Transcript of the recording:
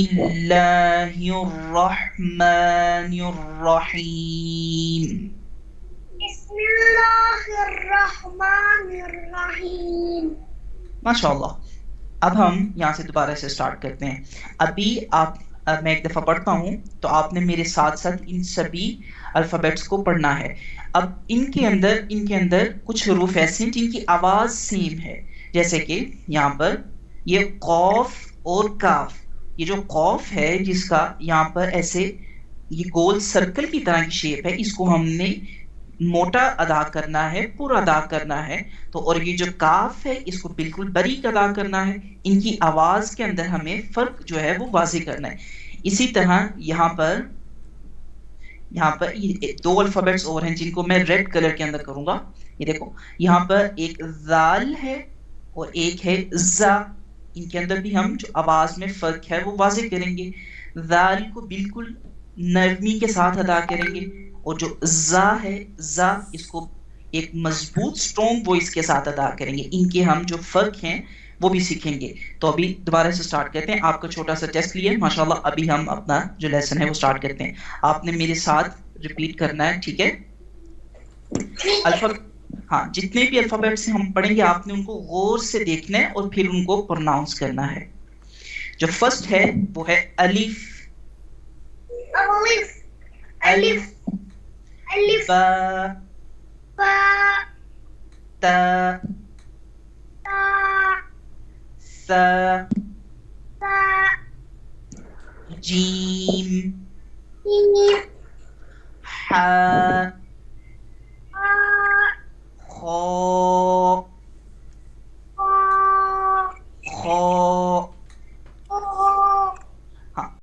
الله الرحمن الرحيم. بسم الله الرحمن الرحیم. माशाअल्लाह. अब हम यहाँ से दोबारा से स्टार्ट करते हैं. अभी मैं एक दफ़ा पढ़ता हूँ तो आपने मेरे साथ साथ इन सभी अल्फ़ाबेट्स को पढ़ना है. अब इनके अंदर कुछ हरूफ ऐसे हैं जिनकी आवाज़ सेम है, जैसे कि यहाँ पर ये कौफ और काफ. ये जो कौफ है जिसका यहाँ पर ऐसे ये गोल सर्कल की तरह की शेप है, इसको हमने मोटा अदा करना है, पूरा अदा करना है. तो और ये जो काफ है इसको बिल्कुल बारीक अदा करना है. इनकी आवाज के अंदर हमें फर्क जो है वो वाज़ेह करना है. इसी तरह यहाँ पर ये दो अल्फाबेट्स और हैं जिनको मैं रेड कलर के अंदर करूंगा. ये देखो, यहाँ पर एक जाल है और एक है जा. इनके अंदर भी हम जो आवाज में फर्क है वो वाज़ेह करेंगे. जाल को बिल्कुल नरमी के साथ अदा करेंगे और जो जा है, जा इसको एक मजबूत स्ट्रॉन्ग वॉइस के साथ अदा करेंगे. इनके हम जो फर्क हैं वो भी सीखेंगे. तो अभी दोबारा से स्टार्ट करते हैं. आपका छोटा सा टेस्ट लिए माशाल्लाह. अभी हम अपना जो लेसन है वो स्टार्ट करते हैं. आपने मेरे साथ रिपीट करना है, ठीक है? अल्फा हाँ, जितने भी अल्फाबेट से हम पढ़ेंगे आपने उनको गौर से देखना है और फिर उनको प्रोनाउंस करना है. जो फर्स्ट है वो है अलिफ. अलिफ अलिफ अलिफ बा बा ता ता सा ता जीम जीम हा